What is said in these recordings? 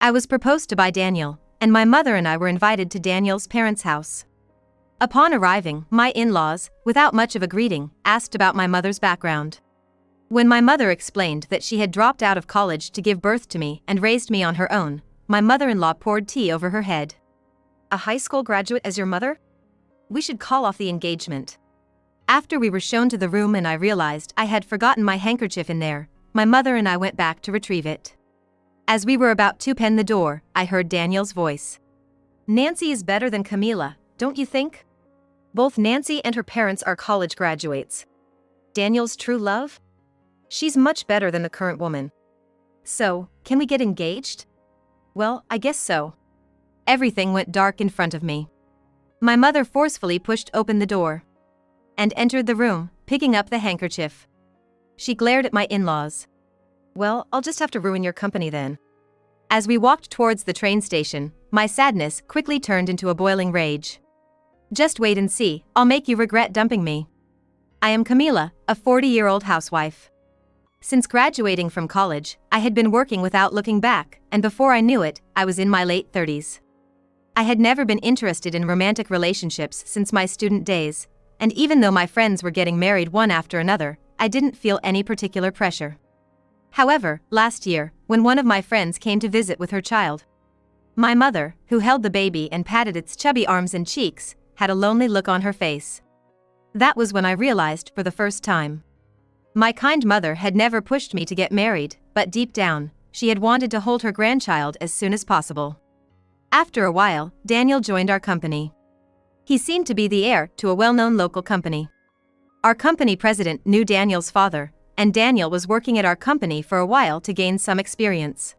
I was proposed to by Daniel, and my mother and I were invited to Daniel's parents' house. Upon arriving, my in-laws, without much of a greeting, asked about my mother's background. When my mother explained that she had dropped out of college to give birth to me and raised me on her own, my mother-in-law poured tea over her head. "A high school graduate as your mother? We should call off the engagement." After we were shown to the room and I realized I had forgotten my handkerchief in there, my mother and I went back to retrieve it. As we were about to pen the door, I heard Daniel's voice. "Nancy is better than Camila, don't you think? Both Nancy and her parents are college graduates. Daniel's true love? She's much better than the current woman. So, can we get engaged?" Well, I guess so. Everything went dark in front of me. My mother forcefully pushed open the door and entered the room, picking up the handkerchief. She glared at my in-laws. "Well, I'll just have to ruin your company then." As we walked towards the train station, my sadness quickly turned into a boiling rage. "Just wait and see, I'll make you regret dumping me. I am Camila, a 40-year-old housewife. Since graduating from college, I had been working without looking back, and before I knew it, I was in my late 30s. I had never been interested in romantic relationships since my student days, and even though my friends were getting married one after another, I didn't feel any particular pressure. However, last year, when one of my friends came to visit with her child, my mother, who held the baby and patted its chubby arms and cheeks, had a lonely look on her face. That was when I realized for the first time. My kind mother had never pushed me to get married, but deep down, she had wanted to hold her grandchild as soon as possible. After a while, Daniel joined our company. He seemed to be the heir to a well-known local company. Our company president knew Daniel's father, and Daniel was working at our company for a while to gain some experience.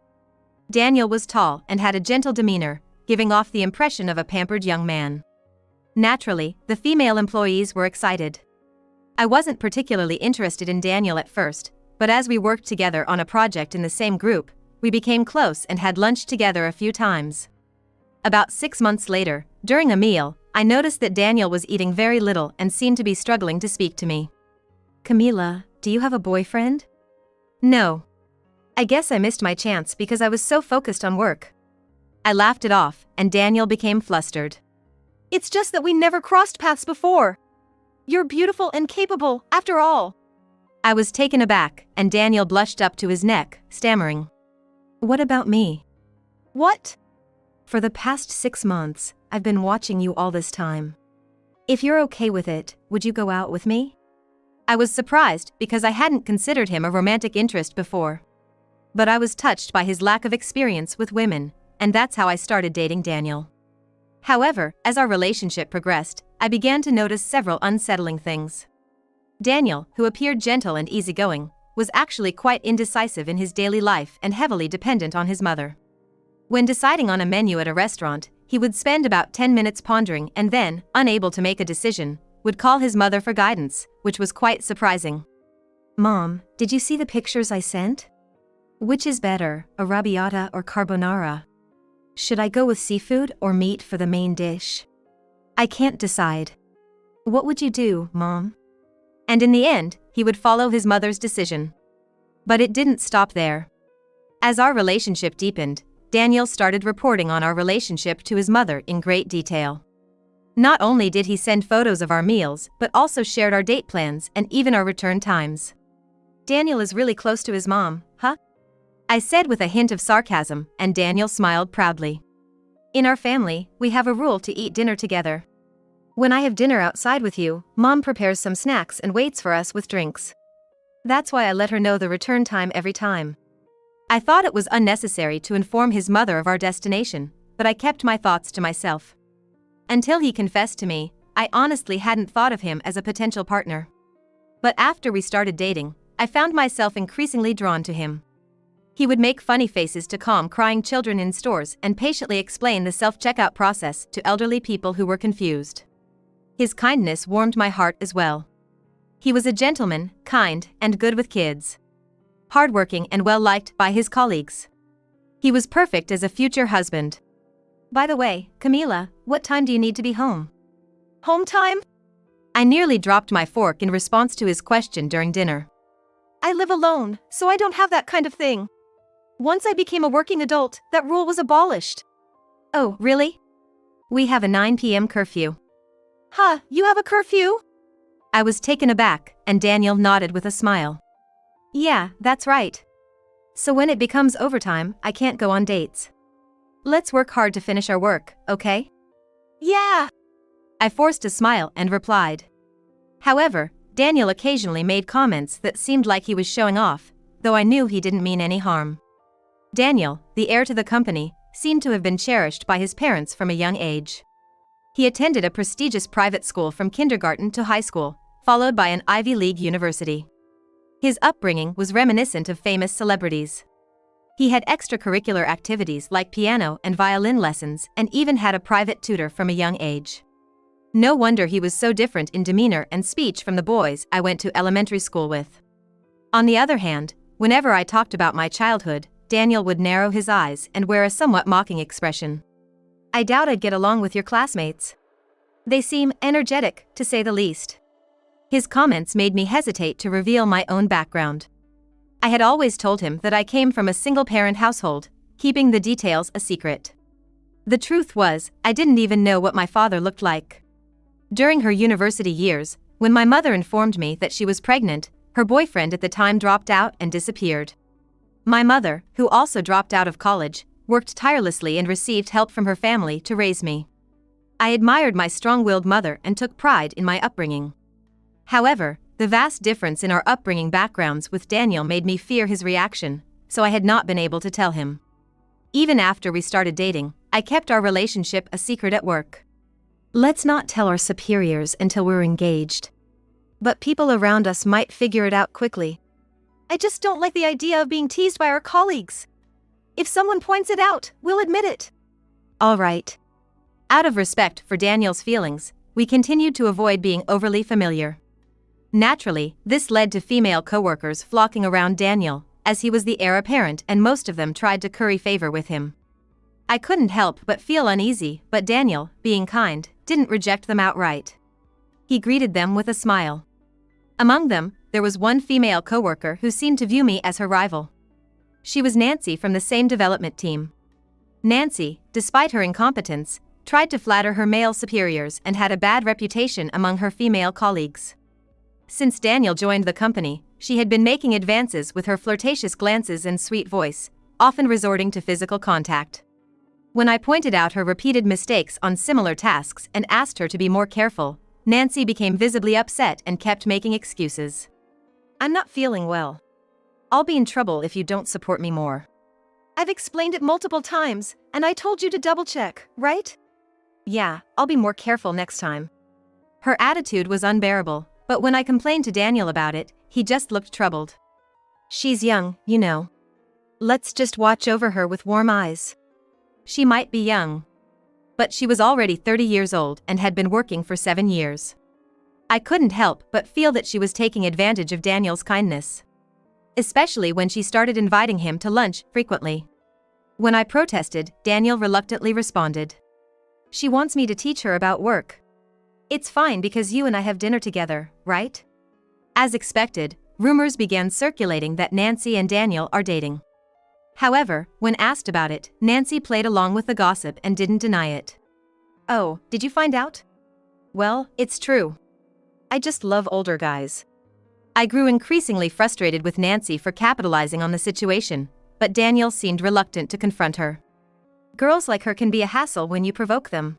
Daniel was tall and had a gentle demeanor, giving off the impression of a pampered young man. Naturally, the female employees were excited. I wasn't particularly interested in Daniel at first, but as we worked together on a project in the same group, we became close and had lunch together a few times. About 6 months later, during a meal, I noticed that Daniel was eating very little and seemed to be struggling to speak to me. "Camila, do you have a boyfriend?" "No. I guess I missed my chance because I was so focused on work." I laughed it off, and Daniel became flustered. "It's just that we never crossed paths before. You're beautiful and capable, after all." I was taken aback, and Daniel blushed up to his neck, stammering. "What about me?" "What?" "For the past 6 months, I've been watching you all this time. If you're okay with it, would you go out with me?" I was surprised because I hadn't considered him a romantic interest before. But I was touched by his lack of experience with women, and that's how I started dating Daniel. However, as our relationship progressed, I began to notice several unsettling things. Daniel, who appeared gentle and easygoing, was actually quite indecisive in his daily life and heavily dependent on his mother. When deciding on a menu at a restaurant, he would spend about 10 minutes pondering and then, unable to make a decision, would call his mother for guidance, which was quite surprising. "Mom, did you see the pictures I sent? Which is better, arrabbiata or carbonara? Should I go with seafood or meat for the main dish? I can't decide. What would you do, Mom?" And in the end, he would follow his mother's decision. But it didn't stop there. As our relationship deepened, Daniel started reporting on our relationship to his mother in great detail. Not only did he send photos of our meals, but also shared our date plans and even our return times. "Daniel is really close to his mom, huh?" I said with a hint of sarcasm, and Daniel smiled proudly. "In our family, we have a rule to eat dinner together. When I have dinner outside with you, Mom prepares some snacks and waits for us with drinks. That's why I let her know the return time every time." I thought it was unnecessary to inform his mother of our destination, but I kept my thoughts to myself. Until he confessed to me, I honestly hadn't thought of him as a potential partner. But after we started dating, I found myself increasingly drawn to him. He would make funny faces to calm crying children in stores and patiently explain the self-checkout process to elderly people who were confused. His kindness warmed my heart as well. He was a gentleman, kind, and good with kids. Hardworking and well-liked by his colleagues. He was perfect as a future husband. "By the way, Camila, what time do you need to be home?" "Home time?" I nearly dropped my fork in response to his question during dinner. "I live alone, so I don't have that kind of thing." Once I became a working adult, that rule was abolished. Oh, really? We have a 9 p.m. curfew. Huh, you have a curfew? I was taken aback, and Daniel nodded with a smile. Yeah, that's right. So when it becomes overtime, I can't go on dates. Let's work hard to finish our work, okay? Yeah. I forced a smile and replied. However, Daniel occasionally made comments that seemed like he was showing off, though I knew he didn't mean any harm. Daniel, the heir to the company, seemed to have been cherished by his parents from a young age. He attended a prestigious private school from kindergarten to high school, followed by an Ivy League university. His upbringing was reminiscent of famous celebrities. He had extracurricular activities like piano and violin lessons and even had a private tutor from a young age. No wonder he was so different in demeanor and speech from the boys I went to elementary school with. On the other hand, whenever I talked about my childhood, Daniel would narrow his eyes and wear a somewhat mocking expression. I doubt I'd get along with your classmates. They seem energetic, to say the least. His comments made me hesitate to reveal my own background. I had always told him that I came from a single-parent household, keeping the details a secret. The truth was, I didn't even know what my father looked like. During her university years, when my mother informed me that she was pregnant, her boyfriend at the time dropped out and disappeared. My mother, who also dropped out of college, worked tirelessly and received help from her family to raise me. I admired my strong-willed mother and took pride in my upbringing. However, the vast difference in our upbringing backgrounds with Daniel made me fear his reaction, so I had not been able to tell him. Even after we started dating, I kept our relationship a secret at work. Let's not tell our superiors until we're engaged. But people around us might figure it out quickly. I just don't like the idea of being teased by our colleagues. If someone points it out, we'll admit it. All right. Out of respect for Daniel's feelings, we continued to avoid being overly familiar. Naturally, this led to female coworkers flocking around Daniel, as he was the heir apparent and most of them tried to curry favor with him. I couldn't help but feel uneasy, but Daniel, being kind, didn't reject them outright. He greeted them with a smile. Among them, there was one female coworker who seemed to view me as her rival. She was Nancy from the same development team. Nancy, despite her incompetence, tried to flatter her male superiors and had a bad reputation among her female colleagues. Since Daniel joined the company, she had been making advances with her flirtatious glances and sweet voice, often resorting to physical contact. When I pointed out her repeated mistakes on similar tasks and asked her to be more careful, Nancy became visibly upset and kept making excuses. I'm not feeling well. I'll be in trouble if you don't support me more. I've explained it multiple times, and I told you to double-check, right? Yeah, I'll be more careful next time. Her attitude was unbearable, but when I complained to Daniel about it, he just looked troubled. She's young, you know. Let's just watch over her with warm eyes. She might be young. But she was already 30 years old and had been working for 7 years. I couldn't help but feel that she was taking advantage of Daniel's kindness. Especially when she started inviting him to lunch frequently. When I protested, Daniel reluctantly responded. She wants me to teach her about work. It's fine because you and I have dinner together, right? As expected, rumors began circulating that Nancy and Daniel are dating. However, when asked about it, Nancy played along with the gossip and didn't deny it. Oh, did you find out? Well, it's true. I just love older guys. I grew increasingly frustrated with Nancy for capitalizing on the situation, but Daniel seemed reluctant to confront her. Girls like her can be a hassle when you provoke them.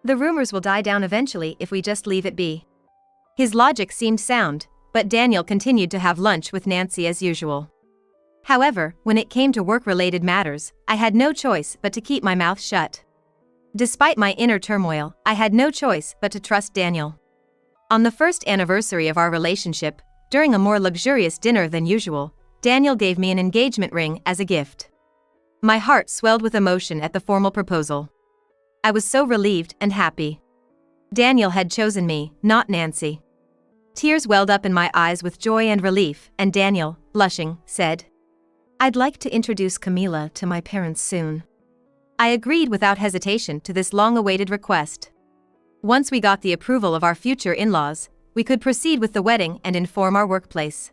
The rumors will die down eventually if we just leave it be. His logic seemed sound, but Daniel continued to have lunch with Nancy as usual. However, when it came to work-related matters, I had no choice but to keep my mouth shut. Despite my inner turmoil, I had no choice but to trust Daniel. On the first anniversary of our relationship, during a more luxurious dinner than usual, Daniel gave me an engagement ring as a gift. My heart swelled with emotion at the formal proposal. I was so relieved and happy. Daniel had chosen me, not Nancy. Tears welled up in my eyes with joy and relief, and Daniel, blushing, said, "I'd like to introduce Camila to my parents soon." I agreed without hesitation to this long-awaited request. Once we got the approval of our future in-laws, we could proceed with the wedding and inform our workplace.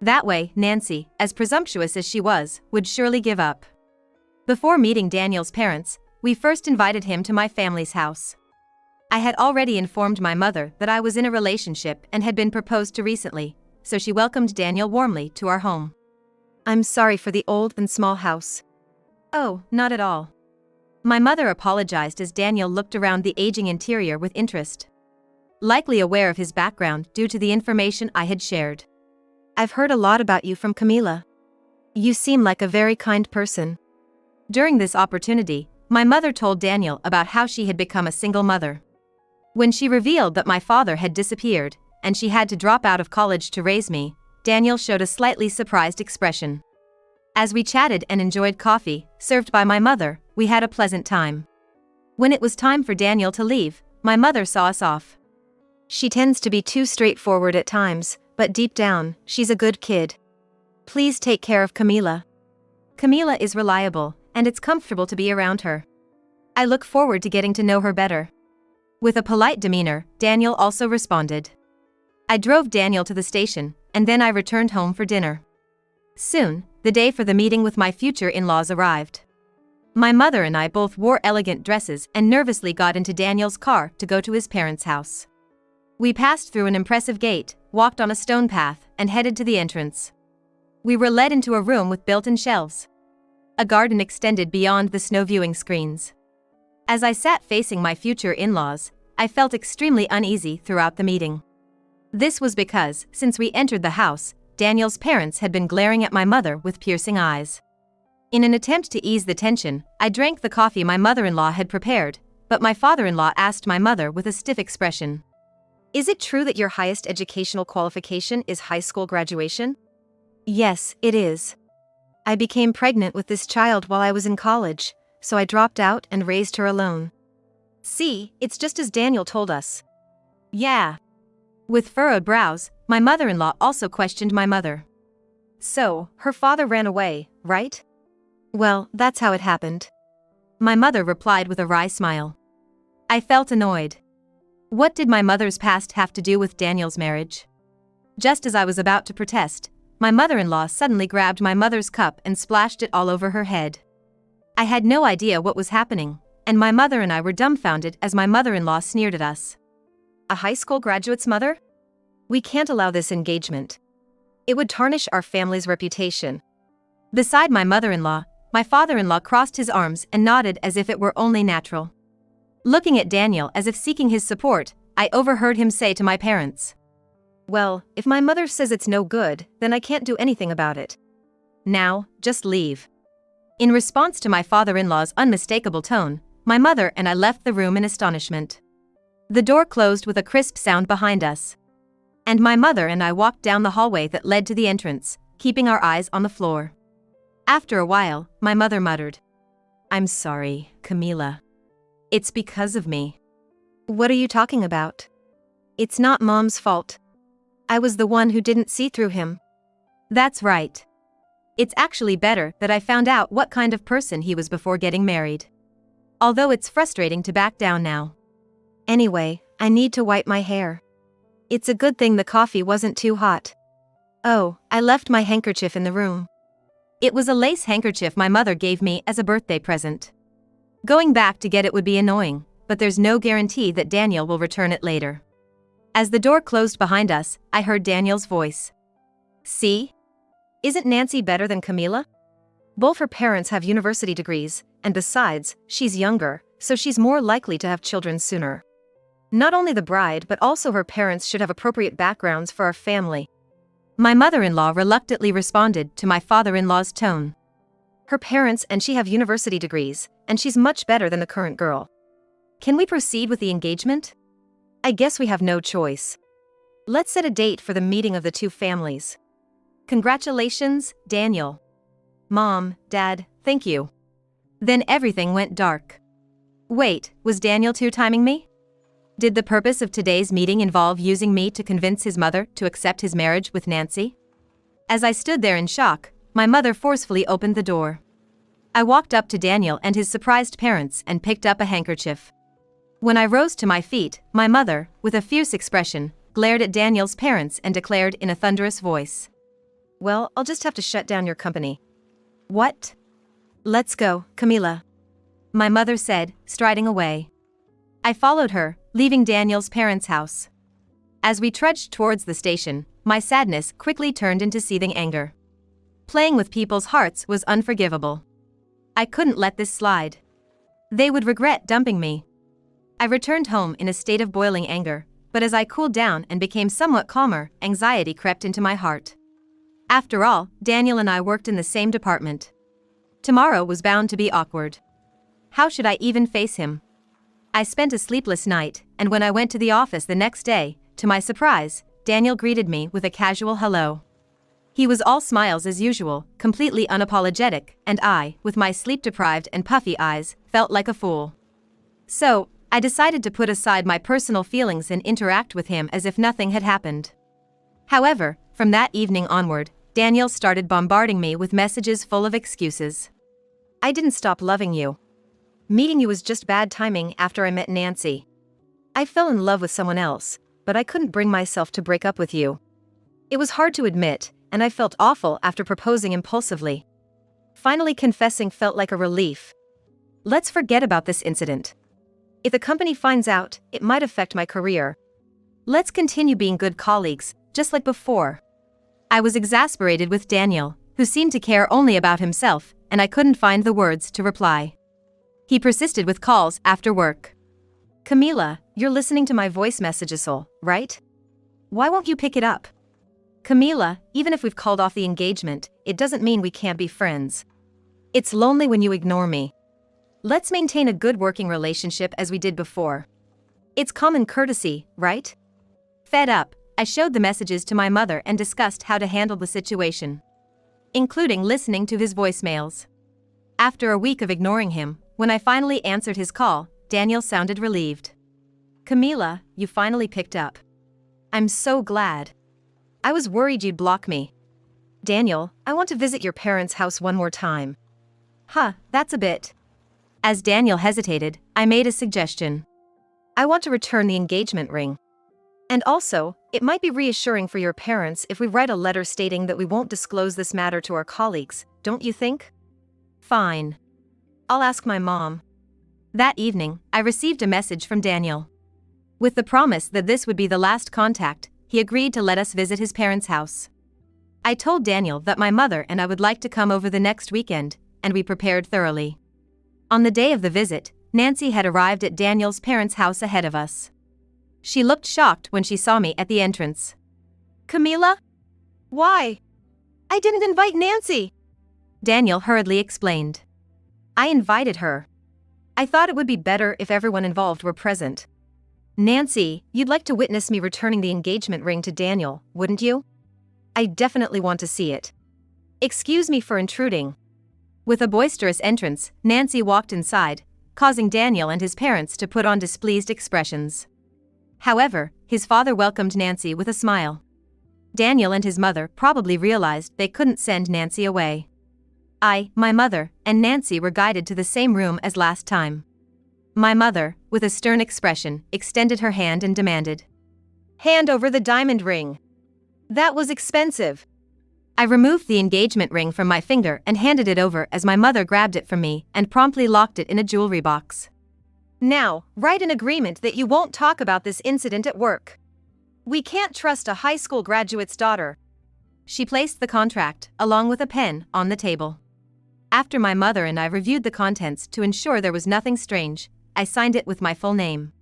That way, Nancy, as presumptuous as she was, would surely give up. Before meeting Daniel's parents, we first invited him to my family's house. I had already informed my mother that I was in a relationship and had been proposed to recently, so she welcomed Daniel warmly to our home. "I'm sorry for the old and small house." "Oh, not at all." My mother apologized as Daniel looked around the aging interior with interest. Likely aware of his background due to the information I had shared. "I've heard a lot about you from Camila. You seem like a very kind person." During this opportunity, my mother told Daniel about how she had become a single mother. When she revealed that my father had disappeared, and she had to drop out of college to raise me, Daniel showed a slightly surprised expression. As we chatted and enjoyed coffee, served by my mother, we had a pleasant time. When it was time for Daniel to leave, my mother saw us off. "She tends to be too straightforward at times, but deep down, she's a good kid. Please take care of Camila. Camila is reliable, and it's comfortable to be around her. I look forward to getting to know her better." With a polite demeanor, Daniel also responded. I drove Daniel to the station, and then I returned home for dinner. Soon, the day for the meeting with my future in-laws arrived. My mother and I both wore elegant dresses and nervously got into Daniel's car to go to his parents' house. We passed through an impressive gate, walked on a stone path, and headed to the entrance. We were led into a room with built-in shelves. A garden extended beyond the snow viewing screens. As I sat facing my future in-laws, I felt extremely uneasy throughout the meeting. This was because, since we entered the house, Daniel's parents had been glaring at my mother with piercing eyes. In an attempt to ease the tension, I drank the coffee my mother-in-law had prepared, but my father-in-law asked my mother with a stiff expression. "Is it true that your highest educational qualification is high school graduation?" "Yes, it is. I became pregnant with this child while I was in college, so I dropped out and raised her alone." "See, it's just as Daniel told us." "Yeah." With furrowed brows, my mother-in-law also questioned my mother. "So, her father ran away, right?" "Well, that's how it happened." My mother replied with a wry smile. I felt annoyed. What did my mother's past have to do with Daniel's marriage? Just as I was about to protest, my mother-in-law suddenly grabbed my mother's cup and splashed it all over her head. I had no idea what was happening, and my mother and I were dumbfounded as my mother-in-law sneered at us. "A high school graduate's mother? We can't allow this engagement. It would tarnish our family's reputation." Beside my mother-in-law, my father-in-law crossed his arms and nodded as if it were only natural. Looking at Daniel as if seeking his support, I overheard him say to my parents, "Well, if my mother says it's no good, then I can't do anything about it. Now, just leave." In response to my father-in-law's unmistakable tone, my mother and I left the room in astonishment. The door closed with a crisp sound behind us. And my mother and I walked down the hallway that led to the entrance, keeping our eyes on the floor. After a while, my mother muttered, "I'm sorry, Camila. It's because of me." "What are you talking about? It's not Mom's fault. I was the one who didn't see through him." "That's right. It's actually better that I found out what kind of person he was before getting married. Although it's frustrating to back down now. Anyway, I need to wipe my hair. It's a good thing the coffee wasn't too hot. Oh, I left my handkerchief in the room." It was a lace handkerchief my mother gave me as a birthday present. Going back to get it would be annoying, but there's no guarantee that Daniel will return it later. As the door closed behind us, I heard Daniel's voice. "See? Isn't Nancy better than Camila? Both her parents have university degrees, and besides, she's younger, so she's more likely to have children sooner. Not only the bride but also her parents should have appropriate backgrounds for our family." My mother-in-law reluctantly responded to my father-in-law's tone. "Her parents and she have university degrees, and she's much better than the current girl. Can we proceed with the engagement? I guess we have no choice. Let's set a date for the meeting of the two families. Congratulations, Daniel." "Mom, Dad, thank you." Then everything went dark. Wait, was Daniel two-timing me? Did the purpose of today's meeting involve using me to convince his mother to accept his marriage with Nancy? As I stood there in shock, my mother forcefully opened the door. I walked up to Daniel and his surprised parents and picked up a handkerchief. When I rose to my feet, my mother, with a fierce expression, glared at Daniel's parents and declared in a thunderous voice, Well, I'll just have to shut down your company. What? Let's go, Camila. My mother said, striding away. I followed her, leaving Daniel's parents' house. As we trudged towards the station, my sadness quickly turned into seething anger. Playing with people's hearts was unforgivable. I couldn't let this slide. They would regret dumping me. I returned home in a state of boiling anger, but as I cooled down and became somewhat calmer, anxiety crept into my heart. After all, Daniel and I worked in the same department. Tomorrow was bound to be awkward. How should I even face him? I spent a sleepless night, and when I went to the office the next day, to my surprise, Daniel greeted me with a casual hello. He was all smiles as usual, completely unapologetic, and I, with my sleep-deprived and puffy eyes, felt like a fool. So, I decided to put aside my personal feelings and interact with him as if nothing had happened. However, from that evening onward, Daniel started bombarding me with messages full of excuses. I didn't stop loving you. Meeting you was just bad timing after I met Nancy. I fell in love with someone else, but I couldn't bring myself to break up with you. It was hard to admit, and I felt awful after proposing impulsively. Finally confessing felt like a relief. Let's forget about this incident. If the company finds out, it might affect my career. Let's continue being good colleagues, just like before. I was exasperated with Daniel, who seemed to care only about himself, and I couldn't find the words to reply. He persisted with calls after work. Camila, you're listening to my voice messages, right? Why won't you pick it up? Camila, even if we've called off the engagement, it doesn't mean we can't be friends. It's lonely when you ignore me. Let's maintain a good working relationship as we did before. It's common courtesy, right? Fed up, I showed the messages to my mother and discussed how to handle the situation, including listening to his voicemails. After a week of ignoring him, when I finally answered his call, Daniel sounded relieved. Camila, you finally picked up. I'm so glad. I was worried you'd block me. Daniel, I want to visit your parents' house one more time. That's a bit. As Daniel hesitated, I made a suggestion. I want to return the engagement ring. And also, it might be reassuring for your parents if we write a letter stating that we won't disclose this matter to our colleagues, don't you think? Fine. I'll ask my mom. That evening, I received a message from Daniel. With the promise that this would be the last contact, he agreed to let us visit his parents' house. I told Daniel that my mother and I would like to come over the next weekend, and we prepared thoroughly. On the day of the visit, Nancy had arrived at Daniel's parents' house ahead of us. She looked shocked when she saw me at the entrance. Camila? Why? I didn't invite Nancy, Daniel hurriedly explained. I invited her. I thought it would be better if everyone involved were present. Nancy, you'd like to witness me returning the engagement ring to Daniel, wouldn't you? I definitely want to see it. Excuse me for intruding. With a boisterous entrance, Nancy walked inside, causing Daniel and his parents to put on displeased expressions. However, his father welcomed Nancy with a smile. Daniel and his mother probably realized they couldn't send Nancy away. I, my mother, and Nancy were guided to the same room as last time. My mother, with a stern expression, extended her hand and demanded, "Hand over the diamond ring. That was expensive." I removed the engagement ring from my finger and handed it over as my mother grabbed it from me and promptly locked it in a jewelry box. Now, write an agreement that you won't talk about this incident at work. We can't trust a high school graduate's daughter. She placed the contract, along with a pen, on the table. After my mother and I reviewed the contents to ensure there was nothing strange, I signed it with my full name.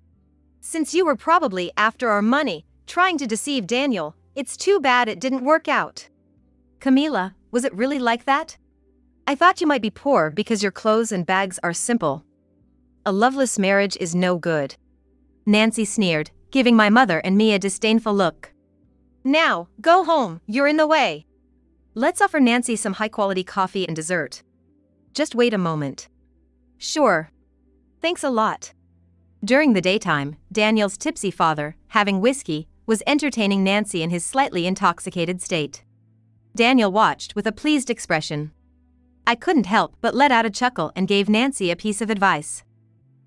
Since you were probably after our money, trying to deceive Daniel, it's too bad it didn't work out. Camila, was it really like that? I thought you might be poor because your clothes and bags are simple. A loveless marriage is no good. Nancy sneered, giving my mother and me a disdainful look. Now, go home, you're in the way. Let's offer Nancy some high-quality coffee and dessert. Just wait a moment. Sure. Thanks a lot. During the daytime, Daniel's tipsy father, having whiskey, was entertaining Nancy in his slightly intoxicated state. Daniel watched with a pleased expression. I couldn't help but let out a chuckle and gave Nancy a piece of advice.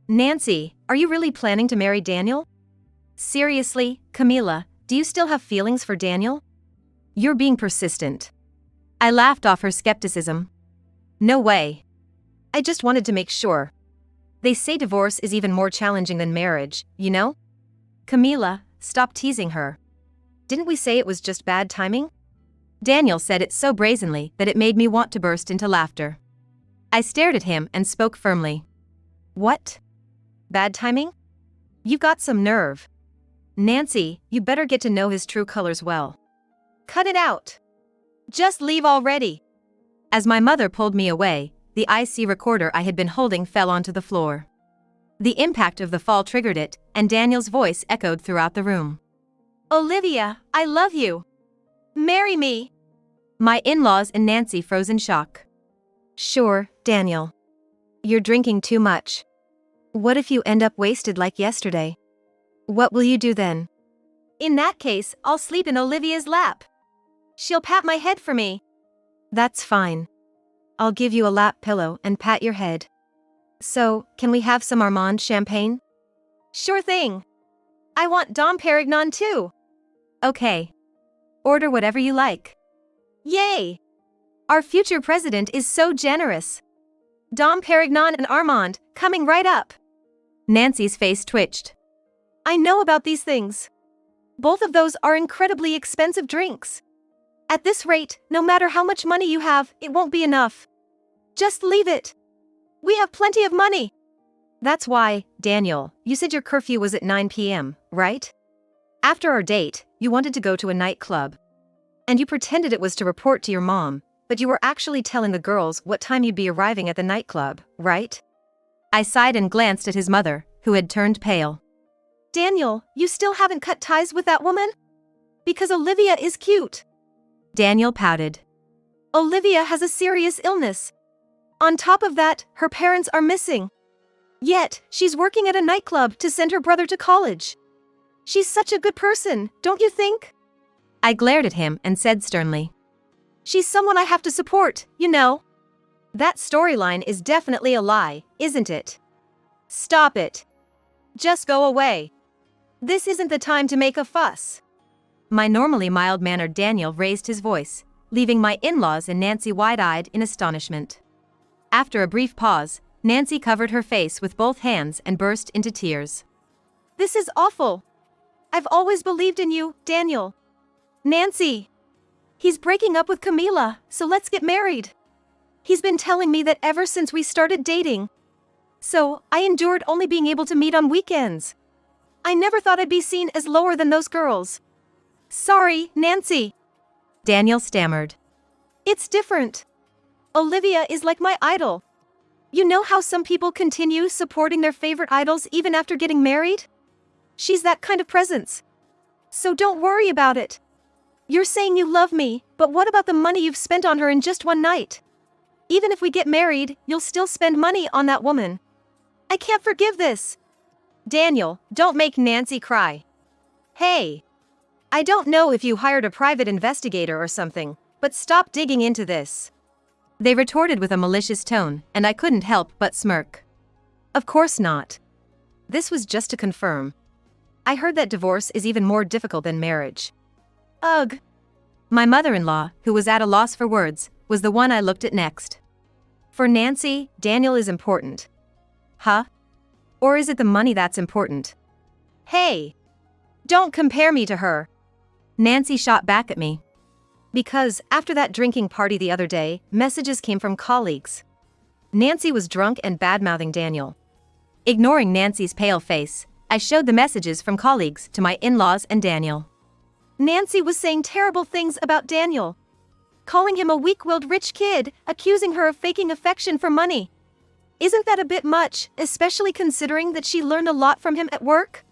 Nancy, are you really planning to marry Daniel? Seriously, Camila, do you still have feelings for Daniel? You're being persistent. I laughed off her skepticism. No way. I just wanted to make sure. They say divorce is even more challenging than marriage, you know? Camila, stop teasing her. Didn't we say it was just bad timing? Daniel said it so brazenly that it made me want to burst into laughter. I stared at him and spoke firmly. What? Bad timing? You've got some nerve. Nancy, you better get to know his true colors well. Cut it out. Just leave already. As my mother pulled me away, the IC recorder I had been holding fell onto the floor. The impact of the fall triggered it, and Daniel's voice echoed throughout the room. Olivia, I love you. Marry me. My in-laws and Nancy froze in shock. Sure, Daniel. You're drinking too much. What if you end up wasted like yesterday? What will you do then? In that case, I'll sleep in Olivia's lap. She'll pat my head for me. That's fine. I'll give you a lap pillow and pat your head. So, can we have some Armand champagne? Sure thing. I want Dom Perignon too. Okay. Order whatever you like. Yay! Our future president is so generous. Dom Perignon and Armand, coming right up. Nancy's face twitched. I know about these things. Both of those are incredibly expensive drinks. At this rate, no matter how much money you have, it won't be enough. Just leave it. We have plenty of money. That's why, Daniel, you said your curfew was at 9 p.m., right? After our date, you wanted to go to a nightclub. And you pretended it was to report to your mom, but you were actually telling the girls what time you'd be arriving at the nightclub, right? I sighed and glanced at his mother, who had turned pale. Daniel, you still haven't cut ties with that woman? Because Olivia is cute. Daniel pouted. Olivia has a serious illness. On top of that, her parents are missing. Yet, she's working at a nightclub to send her brother to college. She's such a good person, don't you think? I glared at him and said sternly. She's someone I have to support, you know. That storyline is definitely a lie, isn't it? Stop it. Just go away. This isn't the time to make a fuss. My normally mild-mannered Daniel raised his voice, leaving my in-laws and Nancy wide-eyed in astonishment. After a brief pause, Nancy covered her face with both hands and burst into tears. This is awful. I've always believed in you, Daniel. Nancy. He's breaking up with Camila, so let's get married. He's been telling me that ever since we started dating. So, I endured only being able to meet on weekends. I never thought I'd be seen as lower than those girls. Sorry, Nancy. Daniel stammered. It's different. Olivia is like my idol. You know how some people continue supporting their favorite idols even after getting married? She's that kind of presence. So don't worry about it. You're saying you love me, but what about the money you've spent on her in just one night? Even if we get married, you'll still spend money on that woman. I can't forgive this. Daniel, don't make Nancy cry. Hey. I don't know if you hired a private investigator or something, but stop digging into this. They retorted with a malicious tone, and I couldn't help but smirk. Of course not. This was just to confirm. I heard that divorce is even more difficult than marriage. Ugh. My mother-in-law, who was at a loss for words, was the one I looked at next. For Nancy, Daniel is important. Huh? Or is it the money that's important? Hey! Don't compare me to her. Nancy shot back at me. Because, after that drinking party the other day, messages came from colleagues. Nancy was drunk and bad-mouthing Daniel. Ignoring Nancy's pale face, I showed the messages from colleagues to my in-laws and Daniel. Nancy was saying terrible things about Daniel. Calling him a weak-willed rich kid, accusing her of faking affection for money. Isn't that a bit much, especially considering that she learned a lot from him at work?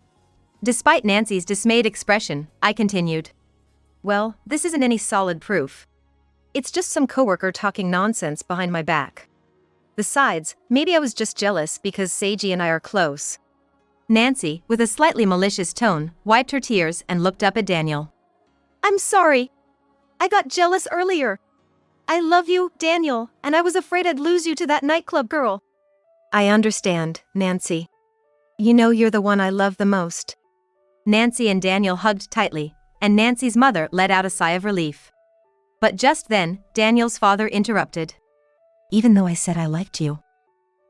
Despite Nancy's dismayed expression, I continued. Well, this isn't any solid proof. It's just some coworker talking nonsense behind my back. Besides, maybe I was just jealous because Seiji and I are close. Nancy, with a slightly malicious tone, wiped her tears and looked up at Daniel. I'm sorry. I got jealous earlier. I love you, Daniel, and I was afraid I'd lose you to that nightclub girl. I understand, Nancy. You know you're the one I love the most. Nancy and Daniel hugged tightly, and Nancy's mother let out a sigh of relief. But just then, Daniel's father interrupted. "Even though I said I liked you."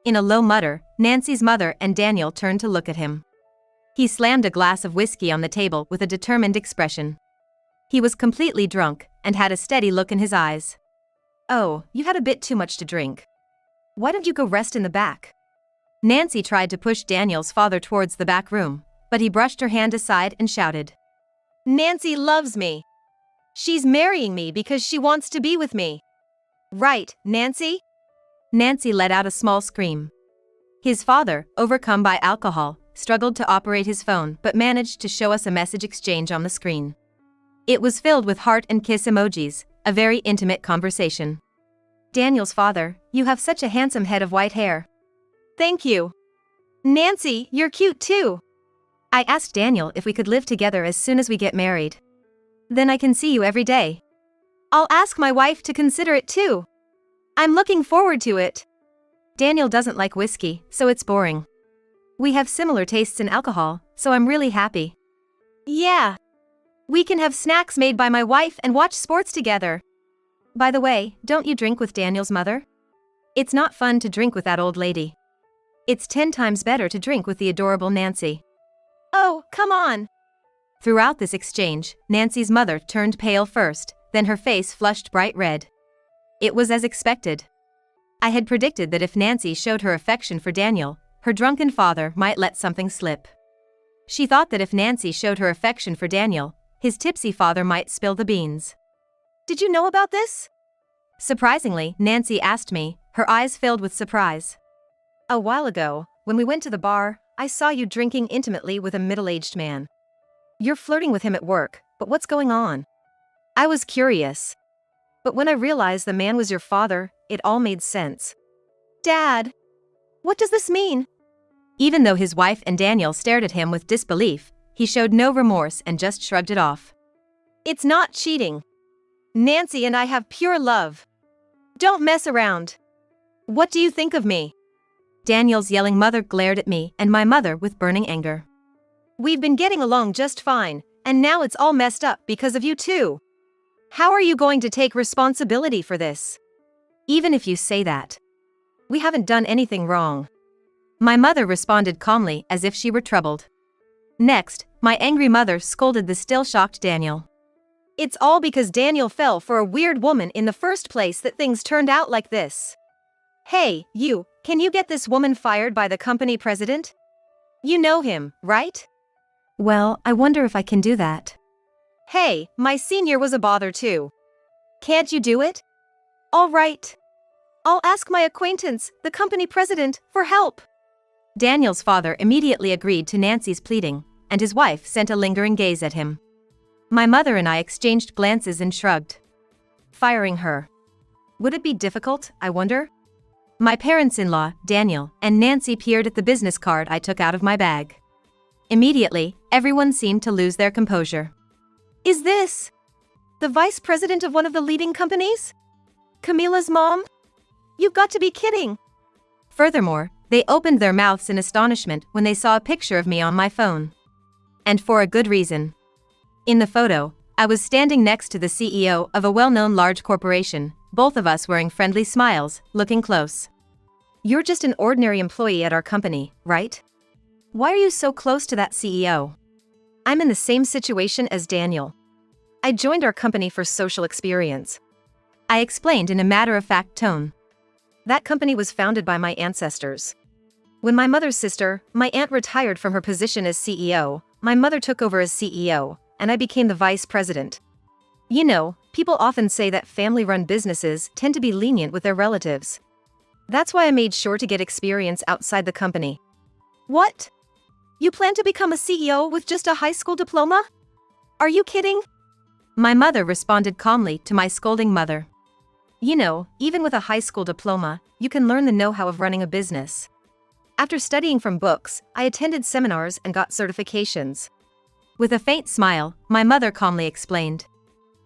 In a low mutter, Nancy's mother and Daniel turned to look at him. He slammed a glass of whiskey on the table with a determined expression. He was completely drunk and had a steady look in his eyes. "Oh, you had a bit too much to drink. Why don't you go rest in the back?" Nancy tried to push Daniel's father towards the back room, but he brushed her hand aside and shouted, "Nancy loves me. She's marrying me because she wants to be with me. Right, Nancy?" Nancy let out a small scream. His father, overcome by alcohol, struggled to operate his phone but managed to show us a message exchange on the screen. It was filled with heart and kiss emojis, a very intimate conversation. "Daniel's father, you have such a handsome head of white hair." "Thank you. Nancy, you're cute too. I asked Daniel if we could live together as soon as we get married. Then I can see you every day. I'll ask my wife to consider it too. I'm looking forward to it." Daniel doesn't like whiskey, so it's boring. We have similar tastes in alcohol, so I'm really happy. Yeah. We can have snacks made by my wife and watch sports together. By the way, don't you drink with Daniel's mother? It's not fun to drink with that old lady. It's 10 times better to drink with the adorable Nancy. Oh, come on. Throughout this exchange, Nancy's mother turned pale first, then her face flushed bright red. It was as expected. I had predicted that if Nancy showed her affection for Daniel, her drunken father might let something slip. She thought that if Nancy showed her affection for Daniel, his tipsy father might spill the beans. "Did you know about this?" Surprisingly, Nancy asked me, her eyes filled with surprise. "A while ago, when we went to the bar, I saw you drinking intimately with a middle-aged man. You're flirting with him at work, but what's going on?" I was curious. But when I realized the man was your father, it all made sense. "Dad, what does this mean?" Even though his wife and Daniel stared at him with disbelief, he showed no remorse and just shrugged it off. "It's not cheating. Nancy and I have pure love. Don't mess around. What do you think of me?" Daniel's yelling mother glared at me and my mother with burning anger. "We've been getting along just fine, and now it's all messed up because of you too. How are you going to take responsibility for this?" "Even if you say that. We haven't done anything wrong." My mother responded calmly as if she were troubled. Next, my angry mother scolded the still shocked Daniel. "It's all because Daniel fell for a weird woman in the first place that things turned out like this. Hey, you, can you get this woman fired by the company president? You know him, right?" "Well, I wonder if I can do that." "Hey, my senior was a bother too. Can't you do it?" "All right. I'll ask my acquaintance, the company president, for help." Daniel's father immediately agreed to Nancy's pleading, and his wife sent a lingering gaze at him. My mother and I exchanged glances and shrugged. Firing her. Would it be difficult, I wonder? My parents-in-law, Daniel, and Nancy peered at the business card I took out of my bag. Immediately, everyone seemed to lose their composure. "Is this the vice president of one of the leading companies? Camila's mom? You've got to be kidding." Furthermore, they opened their mouths in astonishment when they saw a picture of me on my phone. And for a good reason. In the photo, I was standing next to the CEO of a well-known large corporation, both of us wearing friendly smiles, looking close. "You're just an ordinary employee at our company, right? Why are you so close to that CEO?" "I'm in the same situation as Daniel. I joined our company for social experience," I explained in a matter-of-fact tone. "That company was founded by my ancestors. When my mother's sister, my aunt, retired from her position as CEO, my mother took over as CEO, and I became the vice president. You know, people often say that family-run businesses tend to be lenient with their relatives. That's why I made sure to get experience outside the company." "What? You plan to become a CEO with just a high school diploma? Are you kidding?" My mother responded calmly to my scolding mother. "You know, even with a high school diploma, you can learn the know-how of running a business. After studying from books, I attended seminars and got certifications." With a faint smile, my mother calmly explained.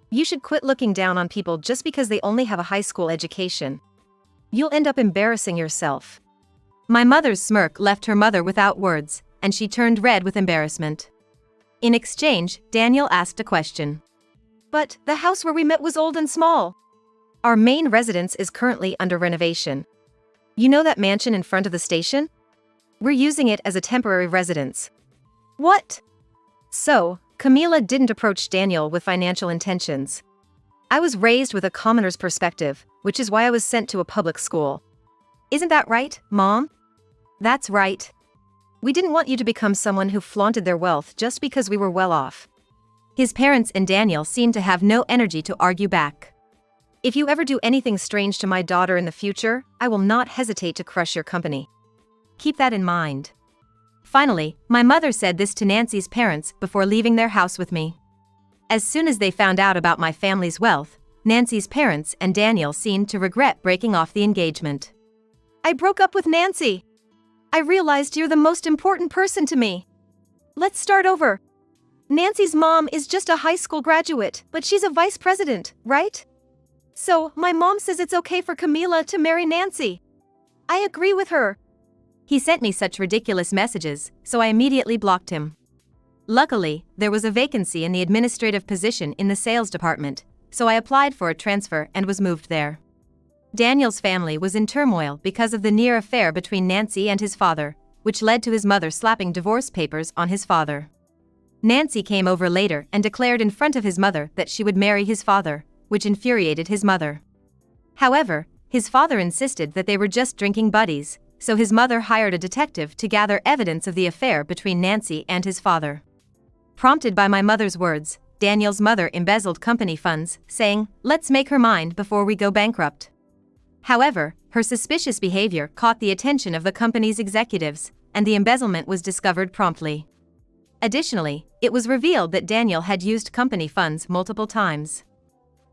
"You should quit looking down on people just because they only have a high school education. You'll end up embarrassing yourself." My mother's smirk left her mother without words, and she turned red with embarrassment. In exchange, Daniel asked a question. But the house where we met was old and small. Our main residence is currently under renovation. You know that mansion in front of the station? We're using it as a temporary residence. What? So, Camila didn't approach Daniel with financial intentions. I was raised with a commoner's perspective, which is why I was sent to a public school. Isn't that right, Mom? That's right. We didn't want you to become someone who flaunted their wealth just because we were well off. His parents and Daniel seemed to have no energy to argue back. If you ever do anything strange to my daughter in the future, I will not hesitate to crush your company. Keep that in mind. Finally, my mother said this to Nancy's parents before leaving their house with me. As soon as they found out about my family's wealth, Nancy's parents and Daniel seemed to regret breaking off the engagement. I broke up with Nancy. I realized you're the most important person to me. Let's start over. Nancy's mom is just a high school graduate, but she's a vice president, right? So, my mom says it's okay for Camila to marry Nancy. I agree with her. He sent me such ridiculous messages, so I immediately blocked him. Luckily, there was a vacancy in the administrative position in the sales department, so I applied for a transfer and was moved there. Daniel's family was in turmoil because of the near affair between Nancy and his father, which led to his mother slapping divorce papers on his father. Nancy came over later and declared in front of his mother that she would marry his father, which infuriated his mother. However, his father insisted that they were just drinking buddies, so his mother hired a detective to gather evidence of the affair between Nancy and his father. Prompted by my mother's words, Daniel's mother embezzled company funds, saying, "Let's make her mind before we go bankrupt." However, her suspicious behavior caught the attention of the company's executives, and the embezzlement was discovered promptly. Additionally, it was revealed that Daniel had used company funds multiple times.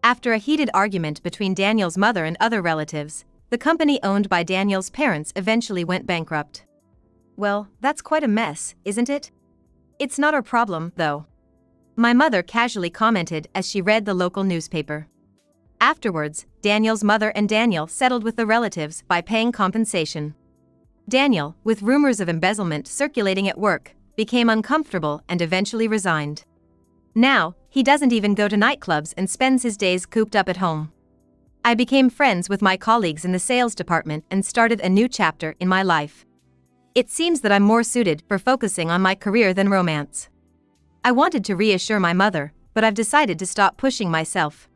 After a heated argument between Daniel's mother and other relatives, the company owned by Daniel's parents eventually went bankrupt. Well, that's quite a mess, isn't it? It's not our problem, though. My mother casually commented as she read the local newspaper. Afterwards, Daniel's mother and Daniel settled with the relatives by paying compensation. Daniel, with rumors of embezzlement circulating at work, became uncomfortable and eventually resigned. Now, he doesn't even go to nightclubs and spends his days cooped up at home. I became friends with my colleagues in the sales department and started a new chapter in my life. It seems that I'm more suited for focusing on my career than romance. I wanted to reassure my mother, but I've decided to stop pushing myself.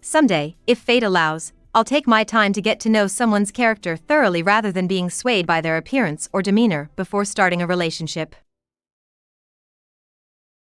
Someday, if fate allows, I'll take my time to get to know someone's character thoroughly rather than being swayed by their appearance or demeanor before starting a relationship.